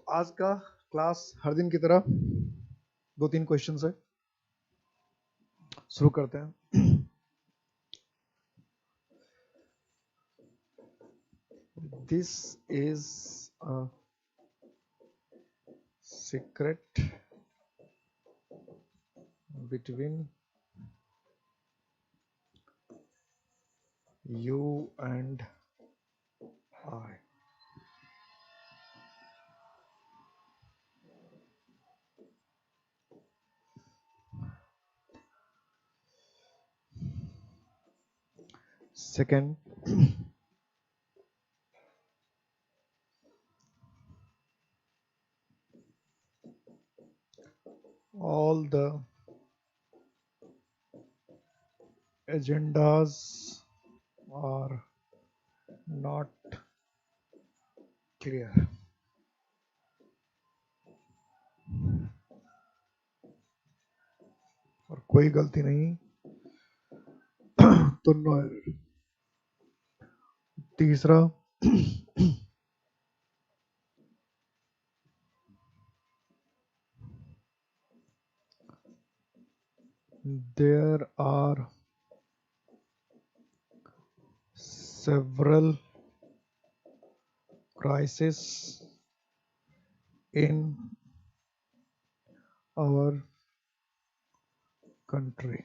आज का क्लास हर दिन की तरह 2-3 क्वेश्चन से शुरू करते हैं। This is a secret between you and I. Second, all the agendas are not clear. और कोई गलती नहीं तो नो एरर। तीसरा, there are several crises in our country.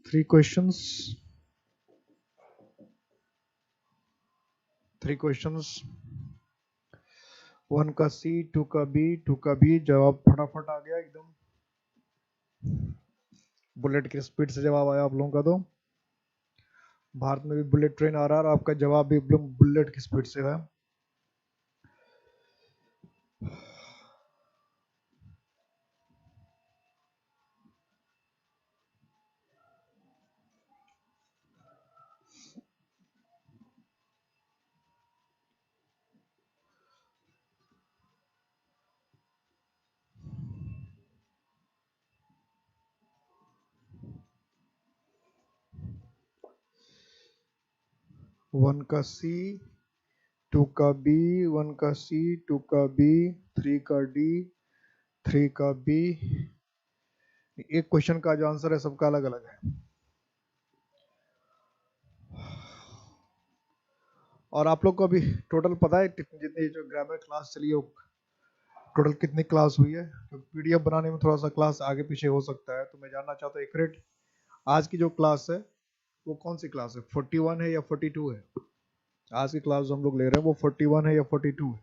Three questions. One का सी, टू का बी। जवाब फटाफट आ गया एकदम, बुलेट की स्पीड से जवाब आया आप लोगों का। तो भारत में भी बुलेट ट्रेन आ रहा है और आपका जवाब भी एकदम बुलेट की स्पीड से है। वन का सी, टू का बी, वन का सी, टू का बी, थ्री का डी, थ्री का बी। एक क्वेश्चन का जो आंसर है सबका अलग अलग है। और आप लोग को अभी टोटल पता है जितनी जो ग्रामर क्लास चली है टोटल कितनी क्लास हुई है? तो पीडीएफ बनाने में थोड़ा सा क्लास आगे पीछे हो सकता है, तो मैं जानना चाहता हूँ एक्यूरेट आज की जो क्लास है वो कौन सी क्लास है, 41 है या 42 है? आज की क्लास जो हम लोग ले रहे हैं वो 41 है या 42 है?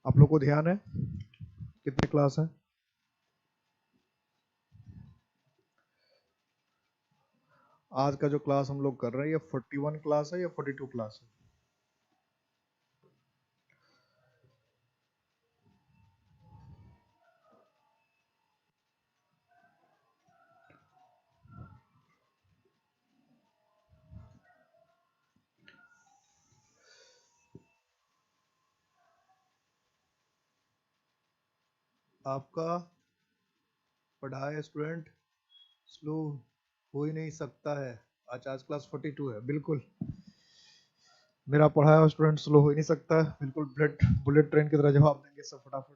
आप लोग को ध्यान है कितनी क्लास है? आज का जो क्लास हम लोग कर रहे हैं ये 41 क्लास है या 42 क्लास है? आपका पढ़ाया स्टूडेंट स्लो हो ही नहीं सकता है। आज क्लास 42 है, बिल्कुल मेरा पढ़ाया हुआ स्टूडेंट स्लो हो ही नहीं सकता है, बिल्कुल बुलेट बुलेट ट्रेन की तरह जवाब देंगे सब फटाफट।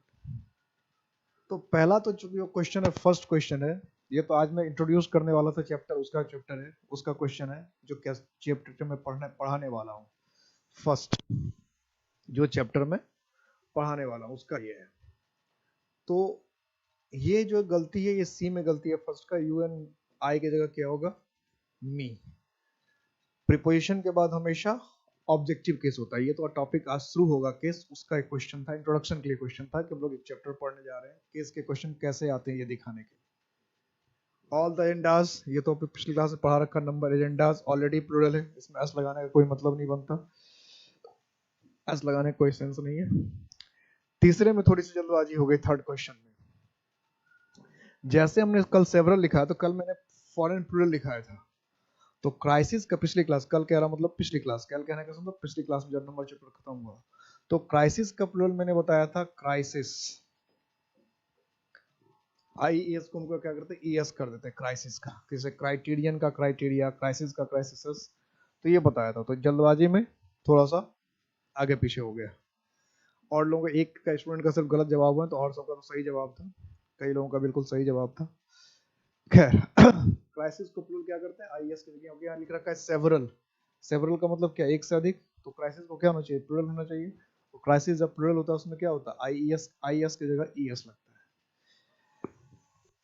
तो पहला तो जो क्वेश्चन है, फर्स्ट क्वेश्चन है, ये तो आज मैं इंट्रोड्यूस करने वाला था चैप्टर, उसका चैप्टर है, उसका क्वेश्चन है जो चैप्टर में पढ़ाने वाला हूँ। फर्स्ट जो चैप्टर में पढ़ाने वाला हूँ उसका ये है। तो ये जो गलती है ये सी में गलती है। फर्स्ट का यू एन आई की जगह क्या होगा? मी। प्रीपोजिशन के बाद हमेशा ऑब्जेक्टिव केस होता है। ये तो टॉपिक आज शुरू होगा केस, उसका एक क्वेश्चन था, इंट्रोडक्शन के लिए क्वेश्चन था कि हम लोग एक चैप्टर पढ़ने जा रहे हैं, केस के क्वेश्चन कैसे आते हैं ये दिखाने के। ऑल द एजेंडास, ये तो पिछली क्लास में पढ़ा रखा नंबर। एजेंडास ऑलरेडी प्लूरल है, इसमें एस लगाने का कोई मतलब नहीं बनता, एस लगाने का कोई सेंस नहीं है। तीसरे में थोड़ी सी जल्दबाजी हो गई। थर्ड क्वेश्चन में जैसे हमने कल सेवरल लिखा है तो कल मैंने फॉरेन प्लूरल लिखाया था। तो क्राइसिस का पिछली क्लास, कल कह रहा मतलब पिछली क्लास, कल कहने का मतलब पिछली क्लास में जब नंबर चैप्टर खत्म हुआ तो क्राइसिस का प्लूरल मैंने बताया था क्राइसिस। IES को हमको क्या करते हैं, ES कर देते हैं, क्राइसिस का, किसे क्राइटेरियन का क्राइटेरिया, क्राइसिस का क्राइसिस। तो ये बताया था, तो जल्दबाजी में थोड़ा सा आगे पीछे हो गया। और लोगों का एक का स्टूडेंट का सिर्फ गलत जवाब हुआ, तो और सबका तो सही जवाब था, कई लोगों का बिल्कुल सही जवाब था। खैर क्राइसिस को प्लूरल क्या करते हैं, IES की जगह यहाँ लिख रखा है सेवरल। सेवरल का मतलब क्या, एक से अधिक, तो क्राइसिस को क्या होना चाहिए, प्लूरल होना चाहिए। तो क्राइसिस जब प्लूरल होता है उसमें क्या होता है, IES की जगह ES लगता है।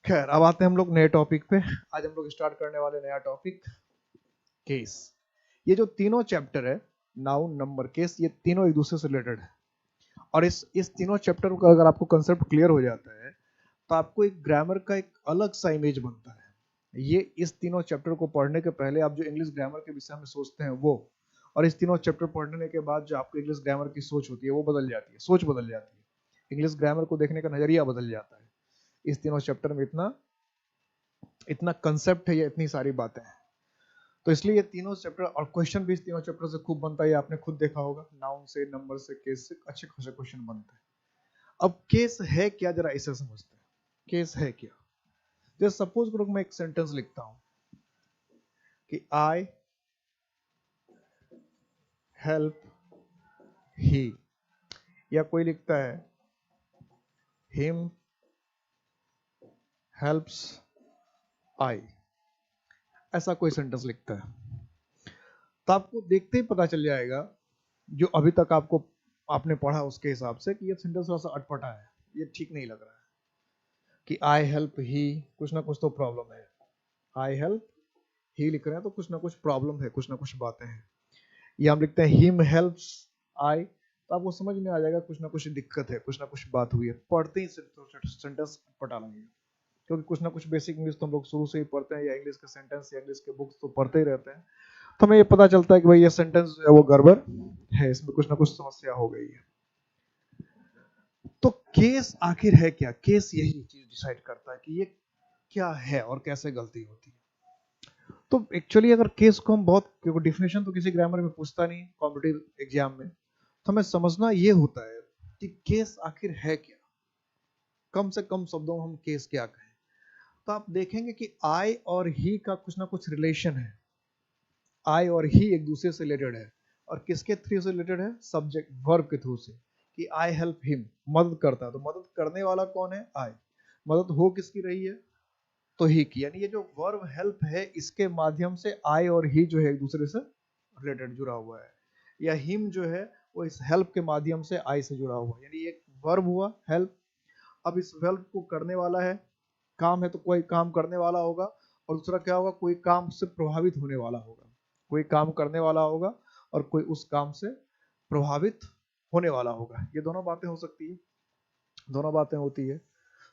खैर अब आते हैं हम लोग नए टॉपिक पे। आज हम लोग स्टार्ट करने वाले नया टॉपिक, केस। ये जो तीनों चैप्टर है, नाउन, नंबर, केस, ये तीनों एक दूसरे से रिलेटेड है। और इस तीनों चैप्टर का अगर आपको कंसेप्ट क्लियर हो जाता है, तो आपको एक ग्रामर का एक अलग सा इमेज बनता है। ये इस तीनों चैप्टर को पढ़ने के पहले आप जो इंग्लिश ग्रामर के विषय में सोचते हैं वो, और इस तीनों चैप्टर पढ़ने के बाद जो आपको इंग्लिश ग्रामर की सोच होती है वो बदल जाती है, सोच बदल जाती है, इंग्लिश ग्रामर को देखने का नजरिया बदल जाता है। इस तीनों चैप्टर में इतना इतना कंसेप्ट है, ये इतनी सारी बातें हैं। तो इसलिए ये तीनों चैप्टर, और क्वेश्चन भी इस तीनों चैप्टर से खूब बनता है, आपने खुद देखा होगा, नाउन से, नंबर से, केस से अच्छे खासे क्वेश्चन बनते हैं। अब केस है क्या, जरा इसे समझते हैं, केस है क्या। जैसे सपोज करो मैं एक सेंटेंस लिखता हूं कि आई हेल्प ही, या कोई लिखता है हिम हेल्प्स आई, ऐसा कोई सेंटेंस लिखता है, तो आपको देखते ही पता चल जाएगा, जो अभी तक आपने पढ़ा उसके हिसाब से, कि ये सेंटेंस थोड़ा सा अटपटा है, ये ठीक नहीं लग रहा है। कि आई हेल्प ही, कुछ ना कुछ तो प्रॉब्लम है। आई हेल्प ही लिख रहे हैं तो कुछ ना कुछ प्रॉब्लम है, कुछ ना कुछ बातें हैं। ये हम लिखते हैं हिम हेल्प्स आई, तो आपको समझ में आ जाएगा कुछ ना कुछ दिक्कत है, कुछ ना कुछ बात हुई है। पढ़ते ही सेंटेंस पटा लगेगा, क्योंकि कुछ ना कुछ बेसिक इंग्लिश तो हम लोग शुरू से ही पढ़ते हैं, या इंग्लिश के सेंटेंस या इंग्लिश के बुक्स तो पढ़ते ही रहते हैं। तो हमें ये पता चलता है कि भाई ये सेंटेंस जो है वो गड़बड़ है, इसमें कुछ ना कुछ समस्या हो गई है। तो केस आखिर है क्या, केस यही चीज डिसाइड करता है कि ये क्या है और कैसे गलती होती है। तो एक्चुअली अगर केस को हम बहुत, क्योंकि डिफिनेशन तो किसी ग्रामर में पूछता नहीं कॉम्पिटिटिव एग्जाम में, तो हमें समझना ये होता है कि केस आखिर है क्या, कम से कम शब्दों में हम केस क्या कहें। तो आप देखेंगे कि आई और ही का कुछ ना कुछ रिलेशन है, आई और ही एक दूसरे से रिलेटेड है, और किसके थ्रू से रिलेटेड है, सब्जेक्ट वर्ब के थ्रू से। कि आई हेल्प हिम, मदद करता है, तो मदद करने वाला कौन है, आई। मदद हो किसकी रही है, तो ही की, यानी ये जो वर्ब हेल्प है इसके माध्यम से आई और ही जो है एक दूसरे से रिलेटेड जुड़ा हुआ है, या हिम जो है वो इस हेल्प के माध्यम से आई से जुड़ा हुआ है। यानी एक वर्ब हुआ हेल्प, अब इस हेल्प को करने वाला है, काम है तो कोई काम करने वाला होगा, और दूसरा क्या होगा, कोई काम से प्रभावित होने वाला होगा, कोई काम करने वाला होगा और कोई उस काम से प्रभावित होने वाला होगा। ये दोनों बातें हो सकती है, दोनों बातें होती है।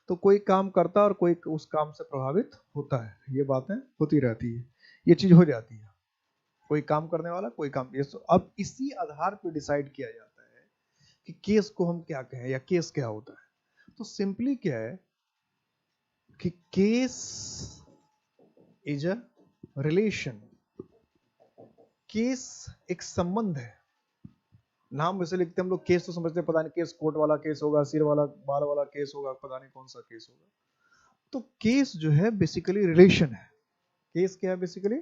तो कोई काम करता है और कोई उस काम से प्रभावित होता है, ये बातें होती रहती है, ये चीज हो जाती है। कोई काम करने वाला, कोई काम, ये अब इसी आधार पर डिसाइड किया जाता है कि केस को हम क्या कहें, या केस क्या होता है। तो सिंपली क्या है कि case is a relation. Case एक संबंध है, नाम वैसे लिखते हम लोग केस, तो समझते हैं पता नहीं केस कोर्ट वाला केस होगा, सिर वाला बाल वाला केस होगा, पता नहीं कौन सा केस होगा। तो केस जो है बेसिकली रिलेशन है। केस क्या है, बेसिकली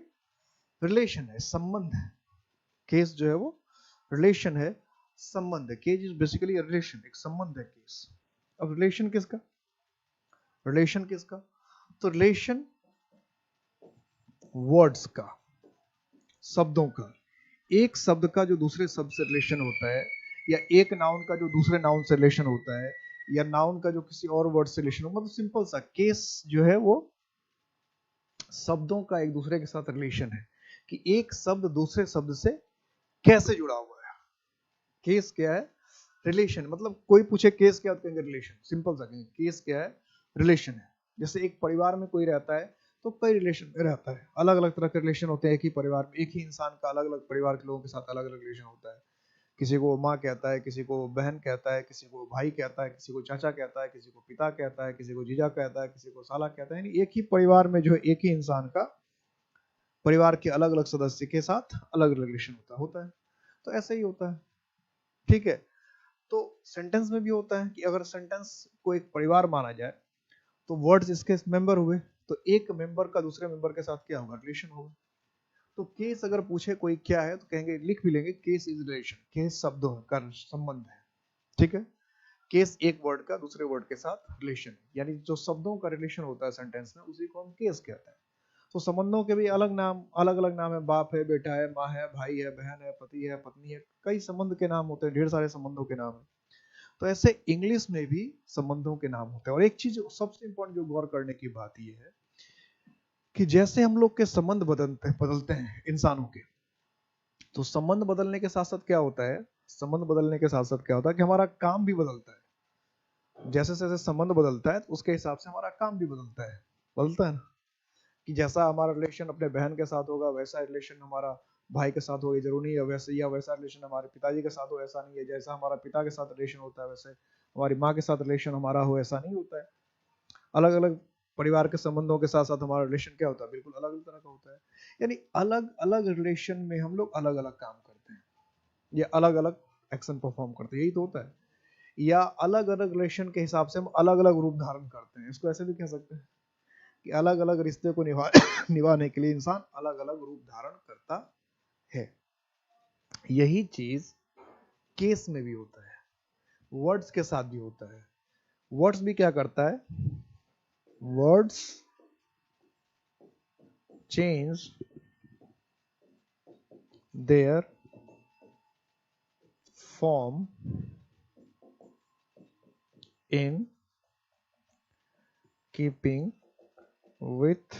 रिलेशन है, संबंध है। केस जो है वो रिलेशन है, संबंध है। केस इज बेसिकली रिलेशन, एक संबंध है केस। अब रिलेशन किसका, रिलेशन किसका, तो रिलेशन वर्ड्स का, शब्दों का। एक शब्द का जो दूसरे शब्द से रिलेशन होता है, या एक नाउन का जो दूसरे नाउन से रिलेशन होता है, या नाउन का जो किसी और वर्ड से रिलेशन होता है, मतलब सिंपल सा केस जो है वो शब्दों का एक दूसरे के साथ रिलेशन है, कि एक शब्द दूसरे शब्द से कैसे जुड़ा हुआ है। केस क्या है, रिलेशन। मतलब कोई पूछे केस क्या, कहेंगे रिलेशन, सिंपल सा कहेंगे केस क्या है, रिलेशन है। जैसे एक परिवार में कोई रहता है तो कई रिलेशन में रहता है, अलग अलग तरह के रिलेशन होते हैं एक ही परिवार में, एक ही इंसान का अलग अलग परिवार के लोगों के साथ अलग अलग रिलेशन होता है। किसी को माँ कहता है, किसी को बहन कहता है, किसी को भाई कहता है, किसी को चाचा कहता है, किसी को पिता कहता है, किसी को जीजा कहता है, किसी को साला कहता है। यानी एक ही परिवार में जो है एक ही इंसान का परिवार के अलग अलग सदस्य के साथ अलग अलग रिलेशन होता है। तो ऐसे ही होता है, ठीक है। तो सेंटेंस में भी होता है कि अगर सेंटेंस को एक परिवार माना जाए, तो वर्ड्स इसके मेंबर हुए, तो एक मेंबर का दूसरे मेंबर के साथ क्या होगा, रिलेशन होगा। तो केस अगर पूछे कोई क्या है तो कहेंगे, लिख भी लेंगे, केस इज रिलेशन, केस शब्दों का संबंध है, ठीक है। केस एक वर्ड का दूसरे वर्ड के साथ रिलेशन, यानी जो शब्दों का रिलेशन होता है सेंटेंस में, उसी को हम केस कहते हैं। तो संबंधों के भी अलग नाम, अलग अलग नाम है, बाप है, बेटा है, माँ है, भाई है, बहन है, पति है, पत्नी है, कई संबंध के नाम होते हैं, ढेर सारे संबंधों के नाम है। तो ऐसे इंग्लिश में भी संबंधों के नाम होते हैं। और एक चीज सबसे इंपॉर्टेंट जो गौर करने की बात यह है कि जैसे हम लोग के संबंध बदलते हैं इंसानों के, तो संबंध बदलने के साथ साथ क्या होता है, संबंध बदलने के साथ साथ क्या होता है कि हमारा काम भी बदलता है। जैसे जैसे संबंध बदलता है तो उसके हिसाब से हमारा काम भी बदलता है ना। कि जैसा हमारा रिलेशन अपने बहन के साथ होगा, वैसा रिलेशन हमारा भाई के साथ होगा, जरूरी नहीं है वैसे, या वैसा रिलेशन हमारे पिताजी के साथ हो, ऐसा नहीं है। जैसा हमारा पिता के साथ रिलेशन होता है वैसे हमारी माँ के साथ रिलेशन हमारा हो, ऐसा नहीं होता है। अलग अलग परिवार के संबंधों के साथ साथ हमारा रिलेशन क्या होता है, बिल्कुल अलग अलग तरह का होता है। यानी अलग अलग रिलेशन में हम लोग अलग अलग काम करते हैं, या अलग अलग एक्शन परफॉर्म करते हैं, यही तो होता है। या अलग अलग रिलेशन के हिसाब से हम अलग अलग रूप धारण करते हैं, इसको ऐसे भी कह सकते हैं कि अलग अलग रिश्ते को निभाने के लिए इंसान अलग अलग रूप धारण करता है। यही चीज केस में भी होता है, वर्ड्स के साथ भी होता है। वर्ड्स भी क्या करता है, words change their form in keeping with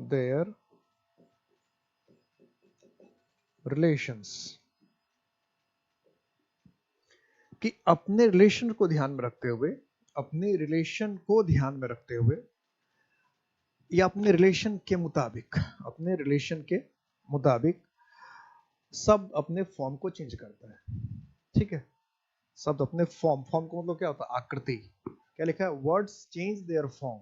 their relations. कि अपने रिलेशन को ध्यान में रखते हुए, अपने रिलेशन को ध्यान में रखते हुए, या अपने रिलेशन के मुताबिक, अपने रिलेशन के मुताबिक शब्द अपने फॉर्म को चेंज करता है, ठीक है। शब्द अपने फॉर्म को मतलब क्या होता है, आकृति। क्या लिखा है, words change their form,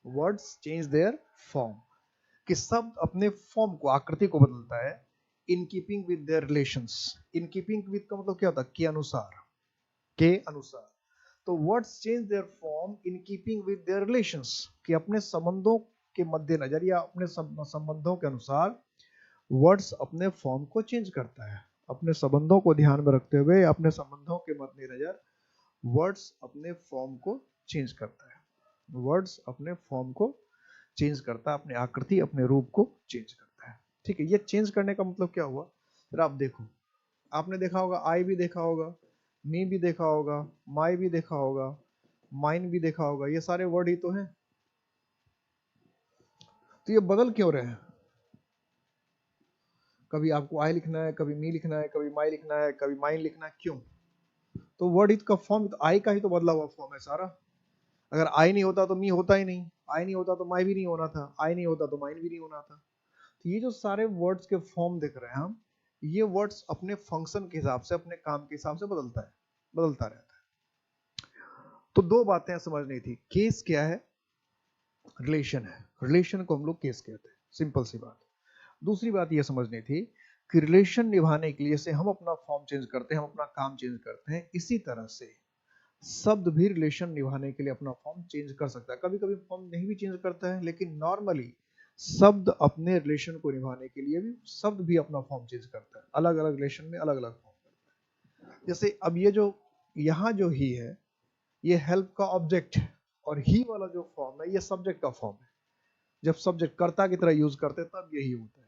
words change their form, कि शब्द अपने फॉर्म को, आकृति को बदलता है in keeping with their relations. In keeping with का मतलब क्या होता है, के अनुसार, के अनुसार। तो words change their form in keeping with their relations, कि अपने संबंधों के मद्देनजर या अपने संबंधों के अनुसार वर्ड्स अपने फॉर्म को चेंज करता है। अपने संबंधों को ध्यान में रखते हुए, अपने संबंधों के मद्देनजर वर्ड्स अपने फॉर्म को चेंज करता है, वर्ड्स अपने फॉर्म को चेंज करता है, अपने आकृति, अपने रूप को चेंज करता है, ठीक है। ये चेंज करने का मतलब क्या हुआ, फिर आप देखो, आपने देखा होगा, आई भी देखा होगा, मी भी देखा होगा, माई भी देखा होगा, माइन भी देखा होगा, ये सारे वर्ड ही तो हैं। तो ये बदल क्यों रहे हैं, कभी आपको आई लिखना है, कभी मी लिखना है, कभी माई लिखना है, कभी माइन लिखना है, क्यों। तो वर्ड हित का फॉर्म तो आई का ही तो बदला हुआ फॉर्म है सारा। अगर आई नहीं होता तो मी होता ही नहीं, आई नहीं होता तो माई भी नहीं होना था, आई नहीं होता तो माइन भी नहीं होना था। तो ये जो सारे वर्ड्स के फॉर्म देख रहे हैं हम, ये वर्ड्स अपने फंक्शन के हिसाब से, अपने काम के हिसाब से बदलता रहता है। तो दो बातें समझनी थी, केस क्या है, रिलेशन है, रिलेशन को हम लोग केस कहते हैं, सिंपल सी बात। दूसरी बात यह समझनी थी कि रिलेशन निभाने के लिए से हम अपना फॉर्म चेंज करते हैं, हम अपना काम चेंज करते हैं, इसी तरह से शब्द भी रिलेशन निभाने के लिए अपना फॉर्म चेंज कर सकता है। कभी कभी फॉर्म नहीं भी चेंज करता है, लेकिन नॉर्मली शब्द अपने रिलेशन को निभाने के लिए भी शब्द भी अपना फॉर्म चेंज करता है, अलग अलग रिलेशन में अलग अलग फॉर्म करता है। जैसे अब ये जो यहाँ जो ही है, ये हेल्प का ऑब्जेक्ट है, और ही वाला जो फॉर्म है ये सब्जेक्ट का फॉर्म है। जब सब्जेक्ट कर्ता की तरह यूज करते हैं तब यही होता है।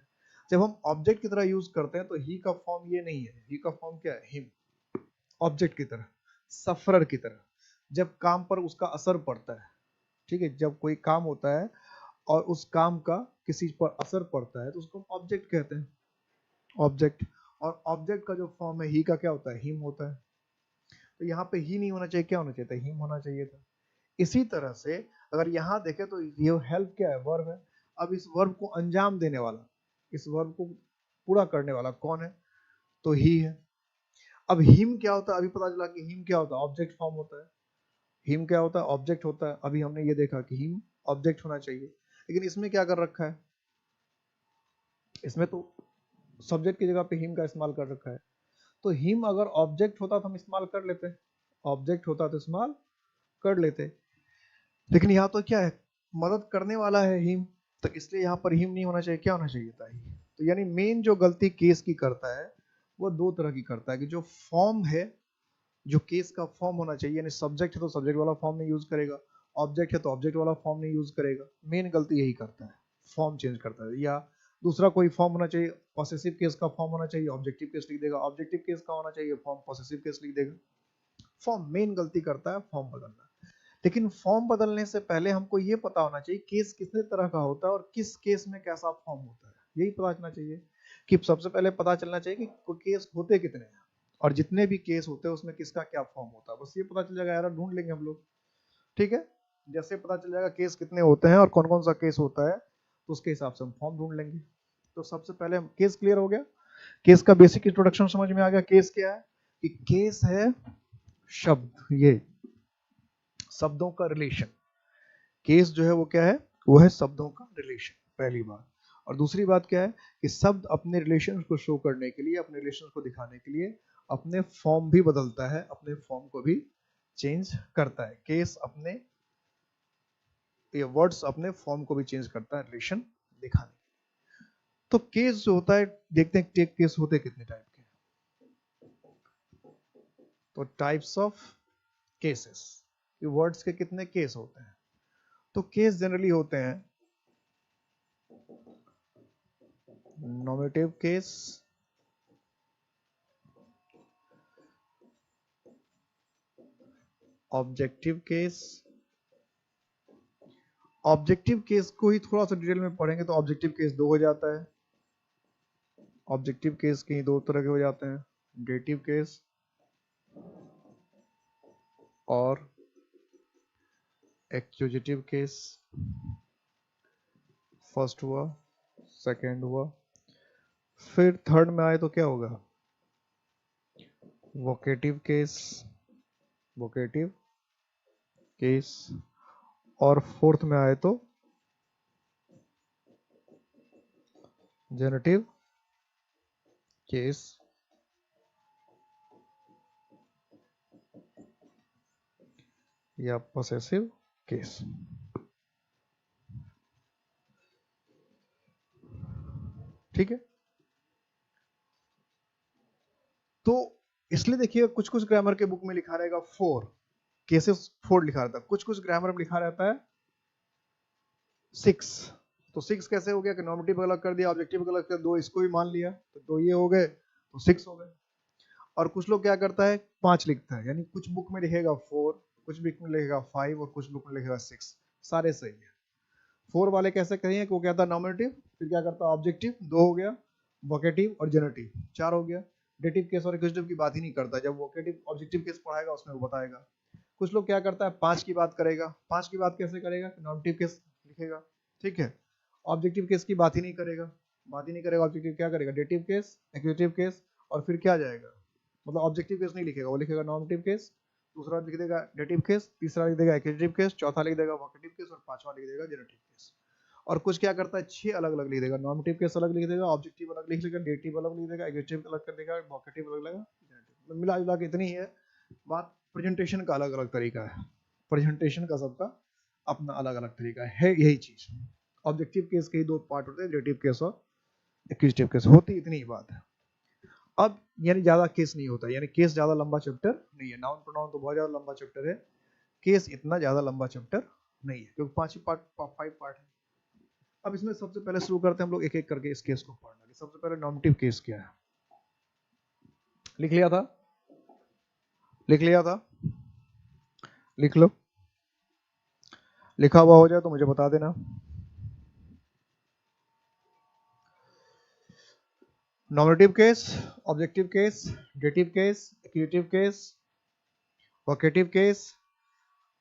जब हम ऑब्जेक्ट की तरह यूज करते हैं तो ही का फॉर्म ये नहीं है, ही का फॉर्म क्या है, हिम, ऑब्जेक्ट की तरह, सफरर की तरह। जब काम पर उसका असर पड़ता है, ठीक है, जब कोई काम होता है और उस काम का किसी पर असर पड़ता है तो उसको हम ऑब्जेक्ट कहते हैं, ऑब्जेक्ट। और ऑब्जेक्ट का जो फॉर्म है ही का क्या होता है, हिम होता है। तो यहाँ पे ही नहीं होना चाहिए, क्या होना चाहिए था, हिम होना चाहिए था। इसी तरह से अगर यहाँ देखें तो ये हेल्प क्या है, वर्ब है। अब इस वर्ब को अंजाम देने वाला, इस वर्ब को पूरा करने वाला कौन है, तो ही है। अब हिम क्या होता है, अभी पता चला कि हिम क्या होता है, ऑब्जेक्ट फॉर्म होता है। हिम क्या होता है, ऑब्जेक्ट होता है। अभी हमने ये देखा कि हिम ऑब्जेक्ट होना चाहिए, लेकिन इसमें क्या कर रखा है, इसमें तो सब्जेक्ट की जगह पे हिम का इस्तेमाल कर रखा है। तो हिम अगर ऑब्जेक्ट होता तो हम इस्तेमाल कर लेते, ऑब्जेक्ट होता तो इस्तेमाल कर लेते, लेकिन यहाँ तो क्या है, मदद करने वाला है हिम, तो इसलिए यहाँ पर हिम नहीं होना चाहिए, क्या होना चाहिए था ही। तो यानी मेन जो गलती केस की करता है वो दो तरह की करता है, कि जो फॉर्म है, जो केस का फॉर्म होना चाहिए, यानी सब्जेक्ट है तो सब्जेक्ट वाला फॉर्म नहीं यूज करेगा, ऑब्जेक्ट है तो ऑब्जेक्ट वाला फॉर्म नहीं यूज करेगा, मेन गलती यही करता है, फॉर्म चेंज करता है। या दूसरा कोई फॉर्म होना चाहिए, पॉसेसिव केस का फॉर्म होना चाहिए, ऑब्जेक्टिव केस लिख देगा, ऑब्जेक्टिव केस का होना चाहिए फॉर्म, पॉसेसिव केस लिख देगा। फॉर्म मेन गलती करता है, फॉर्म बदलना। लेकिन फॉर्म बदलने से पहले हमको ये पता होना चाहिए केस कितने तरह का होता है और किस केस में कैसा फॉर्म होता है, यही पता चलना चाहिए। कि सबसे पहले पता चलना चाहिए कि केस होते कितने हैं, और जितने भी केस होते हैं उसमें किसका क्या फॉर्म होता है, बस ये पता चल जाएगा, यार ढूंढ लेंगे हम लोग। ठीक है, जैसे पता चल जाएगा केस कितने होते हैं और कौन कौन सा केस होता है, तो उसके हिसाब से हम फॉर्म ढूंढ लेंगे। तो सबसे पहले हम केस क्लियर हो गया, केस का बेसिक इंट्रोडक्शन समझ में आ गया। केस क्या है, कि केस है शब्द, ये शब्दों का रिलेशन। केस जो है वो क्या है, वो है शब्दों का रिलेशन, पहली बात। और दूसरी बात क्या है, कि शब्द अपने रिलेशन को शो करने के लिए, अपने रिलेशन को दिखाने के लिए अपने फॉर्म भी बदलता है, अपने फॉर्म को भी चेंज करता है। केस अपने, ये वर्ड्स अपने फॉर्म को भी चेंज करता है रिलेशन दिखाने। तो केस जो होता है, देखते हैं टेक केस होते कितने टाइप के। तो टाइप्स ऑफ केसेस, वर्ड्स के कितने केस होते हैं। तो केस जनरली होते हैं nominative case, objective case. Objective case को ही थोड़ा सा डिटेल में पढ़ेंगे तो ऑब्जेक्टिव केस दो हो जाता है। ऑब्जेक्टिव केस के दो तरह के हो जाते हैं, डेटिव केस और एक्यूजेटिव केस। फर्स्ट हुआ, सेकंड हुआ, फिर थर्ड में आए तो क्या होगा, वोकेटिव केस, वोकेटिव केस। और फोर्थ में आए तो जेनेटिव केस, या पोसेसिव केस। ठीक है, तो इसलिए देखिए कुछ कुछ ग्रामर के बुक में लिखा रहेगा फोर केसेस, फोर लिखा रहता है, कुछ कुछ ग्रामर में लिखा रहता है सिक्स। तो सिक्स कैसे हो गया, कि नॉर्मेटिव अलग कर दिया, ऑब्जेक्टिव अलग कर, दो इसको भी मान लिया, तो दो ये हो गए, तो सिक्स हो गए। और कुछ लोग क्या करता है, पांच लिखता है, यानी कुछ बुक में लिखेगा फोर, कुछ बुक में लिखेगा फाइव, और कुछ बुक में लिखेगा सिक्स, सारे सही है। फोर वाले कैसे कहेंगे कि वो क्या था, नॉमिनेटिव, फिर क्या करता है ऑब्जेक्टिव, दो हो गया, वोकेटिव और जेनेटिव, चार हो गया। डेटिव केस और एक्यूजेटिव की बात ही नहीं करता, जब वोकेटिव ऑब्जेक्टिव केस पढ़ाएगा उसमें वो बताएगा। कुछ लोग क्या करता है, पांच की बात करेगा, पांच की बात कैसे करेगा, नॉमिनेटिव केस लिखेगा, ठीक है, ऑब्जेक्टिव केस की बात ही नहीं करेगा, बात ही नहीं करेगा, ऑब्जेक्टिव क्या करेगा, डेटिव केस, एक्यूजेटिव केस, और फिर क्या जाएगा, मतलब ऑब्जेक्टिव केस नहीं लिखेगा, वो लिखेगा नॉमिनेटिव केस, दूसरा लिख देगा डेटिव केस, तीसरा लिख देगा एक्यूजेटिव केस, चौथा लिख देगा वोकेटिव केस, और पांचवा लिख देगा जेनेटिव केस। और कुछ क्या करता है, छह अलग अलग लिख देगा, नॉमिनेटिव केस अलग लिख देगा, ऑब्जेक्टिव अलग लिख देगा, डेटिव अलग लिख देगा, एक्यूजेटिव अलग कर देगा, वोकेटिव अलग लगेगा, जेनेटिव। मिला जुला के इतनी ही है बात। प्रेजेंटेशन का अलग अलग तरीका है, प्रेजेंटेशन का सबका अपना अलग अलग तरीका है यही चीज। ऑब्जेक्टिव केस के ही दो पार्ट होते हैं, डेटिव केस और एक्यूजेटिव केस, होती इतनी ही बात है। अब यानी ज्यादा केस नहीं होता, यानी केस ज्यादा लंबा चैप्टर नहीं है, नाउन प्रोनाउन तो बहुत ज्यादा लंबा चैप्टर है, केस इतना ज्यादा लंबा चैप्टर नहीं है, क्योंकि पांच ही पार्ट, फाइव पार्ट है। अब इसमें सबसे पहले शुरू करते हैं हम लोग एक एक करके इस केस को पढ़ना। सबसे पहले नॉमिनेटिव केस क्या है, लिख लिया था, लिख लिया था, लिख लो, लिखा हुआ हो जाए तो मुझे बता देना। Nominative case, objective case, dative case, accusative case, vocative case,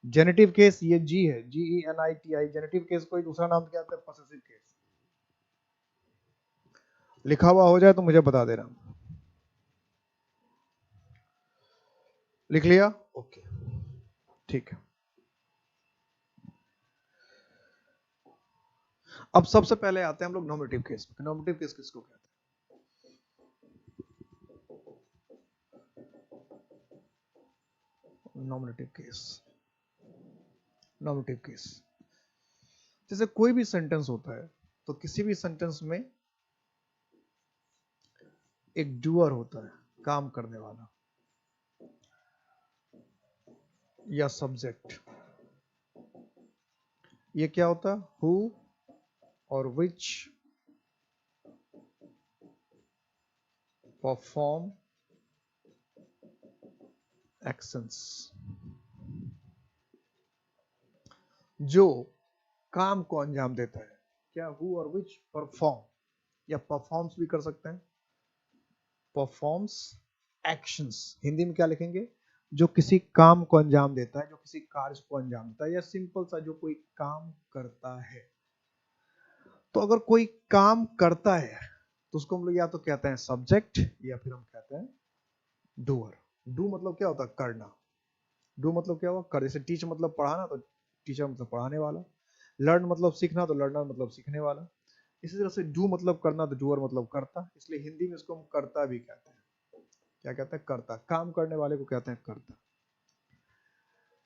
generative case, ये जी है, GENITI, जेनेटिव केस कोई दूसरा नाम क्या होता है, पॉसेसिव केस। लिखा हुआ हो जाए तो मुझे बता देना। लिख लिया, ओके, ठीक है। अब सबसे पहले आते हैं हम लोग नॉमिनेटिव केस। नॉमिनेटिव केस किसको कहते हैं, नॉमिनेटिव केस। Nominative case. जैसे कोई भी सेंटेंस होता है तो किसी भी सेंटेंस में एक डूअर होता है, काम करने वाला, या सब्जेक्ट। ये क्या होता है? Who or which perform actions, जो काम को अंजाम देता है। क्या? हु और विच परफॉर्म, या परफॉर्म्स भी कर सकते हैं, परफॉर्म्स एक्शंस। हिंदी में क्या लिखेंगे? जो किसी काम को अंजाम देता है, जो किसी कार्य को अंजाम देता है, या सिंपल सा जो कोई काम करता है। तो अगर कोई काम करता है तो उसको हम लोग या तो कहते हैं सब्जेक्ट, या फिर हम कहते हैं डूअर। डू मतलब क्या होता है? करना। डू मतलब क्या हुआ? कर। जैसे टीच मतलब पढ़ाना, तो टीचर मतलब पढ़ाने वाला। लर्न मतलब सीखना, तो लर्नर मतलब सीखने वाला। इसी तरह से डू मतलब करना, तो डूअर मतलब करता। इसलिए हिंदी में इसको हम करता भी कहते हैं। क्या कहते हैं? करता। काम करने वाले को कहते हैं करता।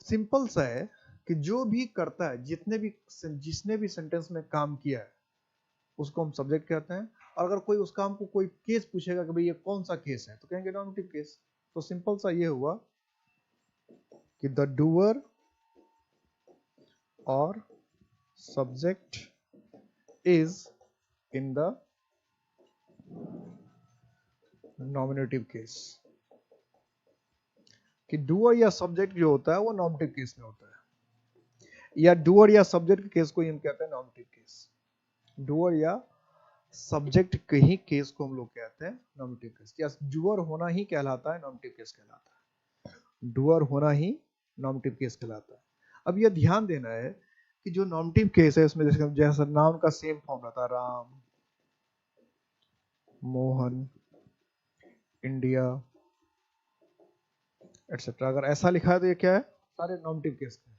सिंपल सा है कि जो भी करता है, जिसने भी सेंटेंस में काम किया है, उसको हम सब्जेक्ट कहते हैं। और अगर कोई उस काम को कोई केस पूछेगा कि भाई ये कौन सा केस है, तो कहेंगे नॉमिनेटिव केस। तो सिंपल सा ये हुआ कि द डूअर और subject is in the nominative case. कि डूअर या सब्जेक्ट जो होता है वो नॉमिनेटिव केस में होता है, या डूअर या सब्जेक्ट के केस को हम कहते हैं नॉमिनेटिव केस। डूअर या सब्जेक्ट के ही केस को हम लोग कहते हैं नॉमिनेटिव केस। या डूअर होना ही कहलाता है नॉमिनेटिव केस कहलाता है। डूअर होना ही नॉमिनेटिव केस कहलाता है। अब यह ध्यान देना है कि जो नॉमिनेटिव केस है इसमें जैसे नाउन का सेम फॉर्म रहता है, राम, मोहन, इंडिया, एटसेट्रा। अगर ऐसा लिखा है तो ये क्या है? सारे नॉमिनेटिव केस है।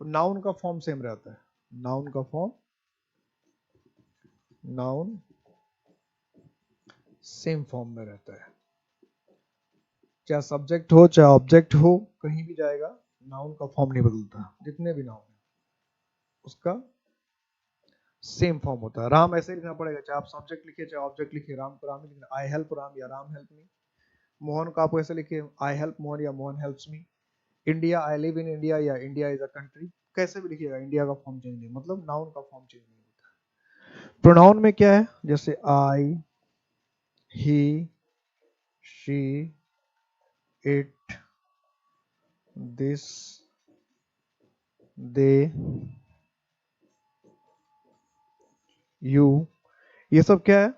तो नाउन का फॉर्म सेम रहता है। नाउन का फॉर्म, नाउन सेम फॉर्म में रहता है। चाहे सब्जेक्ट हो चाहे ऑब्जेक्ट हो, कहीं भी जाएगा, नाउन का फॉर्म नहीं बदलता। जितने भी नाउन है उसका सेम फॉर्म होता है। राम ऐसे लिखना पड़ेगा, चाहे आप सब्जेक्ट लिखिए चाहे ऑब्जेक्ट लिखिए, राम को राम ही लिखना। आई हेल्प राम, या राम हेल्प मी। मोहन को आप ऐसे लिखिए, आई हेल्प मोहन, या Mohan helps me. India, I live in India, या इंडिया इज अ कंट्री। कैसे भी लिखिएगा, इंडिया का फॉर्म चेंज नहीं, मतलब नाउन का फॉर्म चेंज नहीं होता। प्रोनाउन में क्या है? जैसे I, he, she, it, this, they, you, ये सब क्या है?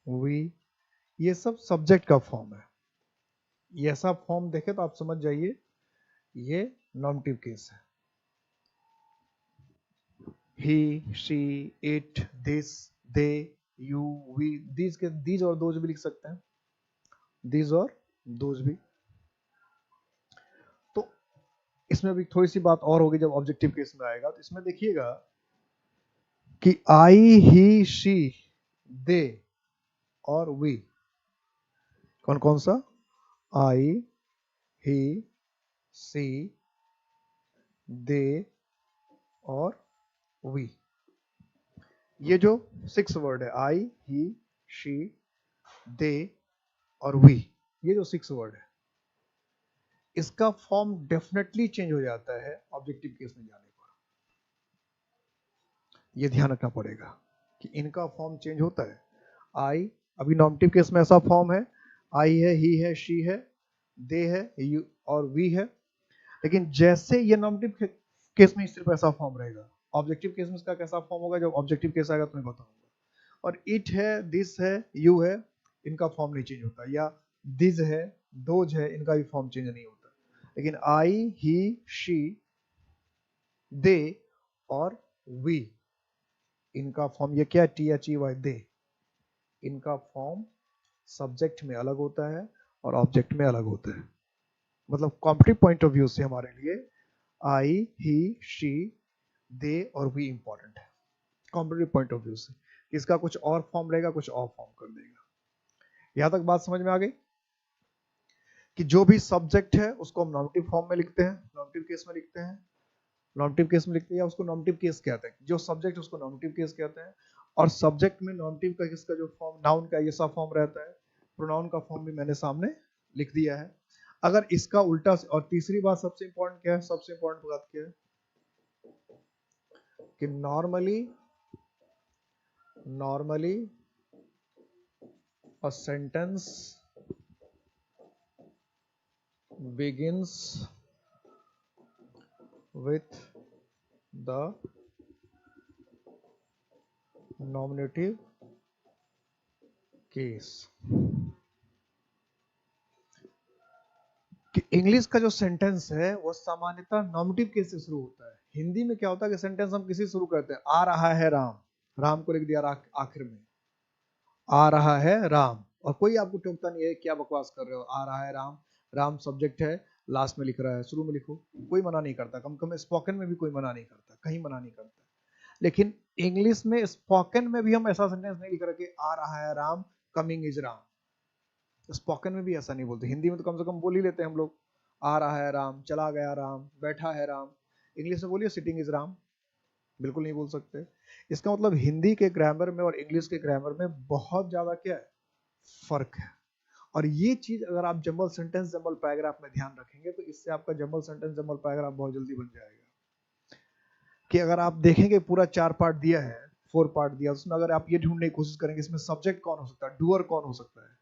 वी। ये सब सब्जेक्ट का फॉर्म है। ये ऐसा फॉर्म देखे तो आप समझ जाइए ये नॉमिनेटिव केस है। He, she, it, this, they, you, we. These और दोज भी लिख सकते हैं, दीज और दोज भी। तो इसमें भी थोड़ी सी बात और होगी जब ऑब्जेक्टिव केस में आएगा। तो इसमें देखिएगा कि आई, ही, शी, दे और वी, कौन कौन सा? आई, ही, सी, दे और वी। ये जो 6 वर्ड है, आई, ही, शी, दे और वी, ये जो 6 वर्ड है, इसका फॉर्म डेफिनेटली चेंज हो जाता है ऑब्जेक्टिव केस में जाने पर। ये ध्यान रखना पड़ेगा कि इनका फॉर्म चेंज होता है। आई, अभी नॉमिनेटिव केस में ऐसा फॉर्म है, आई है, ही है, शी है, दे है, यू और वी है। लेकिन जैसे ये नॉमिनेटिव केस में सिर्फ ऐसा फॉर्म रहेगा, ऑब्जेक्टिव केस में इसका कैसा फॉर्म होगा? जब ऑब्जेक्टिव केस आएगा तो मैं बताऊंगा। और इट है, दिस है, यू है, इनका फॉर्म नहीं चेंज होता। या दिस है, दोज है, इनका भी फॉर्म चेंज नहीं होता। लेकिन आई, ही, शी, दे और वी, इनका फॉर्म, ये क्या? टी एच ई वाई, दे। इनका फॉर्म सब्जेक्ट में अलग होता है और ऑब्जेक्ट में अलग होता है। मतलब कॉम्पिटिटिव पॉइंट ऑफ व्यू से हमारे लिए आई, ही, शी, दे और वी इंपॉर्टेंट है। कॉम्पिटिटिव पॉइंट ऑफ व्यू से इसका कुछ और फॉर्म रहेगा, कुछ और फॉर्म कर देगा। यहां तक बात समझ में आ गई? कि जो भी सब्जेक्ट है उसको हम नॉमिनेटिव फॉर्म में लिखते हैं, नॉमिनेटिव केस में लिखते हैं, नॉमिनेटिव केस में लिखते हैं, या उसको नॉमिनेटिव केस कहते हैं। जो सब्जेक्ट उसको नॉमिनेटिव केस कहते हैं, और सब्जेक्ट में नॉमिनेटिव का किसका जो फॉर्म, नाउन का ऐसा फॉर्म रहता है। प्रोनाउन का फॉर्म भी मैंने सामने लिख दिया है। अगर इसका उल्टा, और तीसरी बात सबसे इंपॉर्टेंट क्या है, सबसे इंपॉर्टेंट बात क्या है कि normally a sentence begins with the nominative case। कि इंग्लिश का जो सेंटेंस है वो सामान्यतः नॉमिनेटिव केस से शुरू होता है। हिंदी में क्या होता है कि सेंटेंस हम किसी शुरू करते हैं, आ रहा है राम, राम को लिख दिया आखिर में, आ रहा है राम, और कोई आपको टोकता नहीं है क्या बकवास कर रहे हो, आ रहा है राम, राम सब्जेक्ट है, लास्ट में लिख रहा है, शुरू में लिखो, कोई मना नहीं करता। कम कम स्पोकन में भी कोई मना नहीं करता, कहीं मना नहीं करता। लेकिन इंग्लिश में स्पोकन में भी हम ऐसा सेंटेंस नहीं लिख रहे कि आ रहा है Ram, coming is Ram. Spoken में भी ऐसा नहीं बोलते। हिंदी में तो कम से कम बोल ही लेते हैं हम लोग, आ रहा है राम, चला गया राम, बैठा है राम। इंग्लिश में बोलिए सिटिंग इज राम, बिल्कुल नहीं बोल सकते। इसका मतलब हिंदी के ग्रामर में और इंग्लिश के ग्रामर में बहुत ज्यादा क्या है, फर्क है। और ये चीज अगर आप जंबल सेंटेंस जंबल पैराग्राफ में ध्यान रखेंगे तो इससे आपका जंबल सेंटेंस जंबल पैराग्राफ बहुत जल्दी बन जाएगा। कि अगर आप देखेंगे पूरा 4 पार्ट दिया है, 4 पार्ट दिया, उसमें अगर आप ये ढूंढने की कोशिश करेंगे इसमें सब्जेक्ट कौन हो सकता है, डूअर कौन हो सकता है,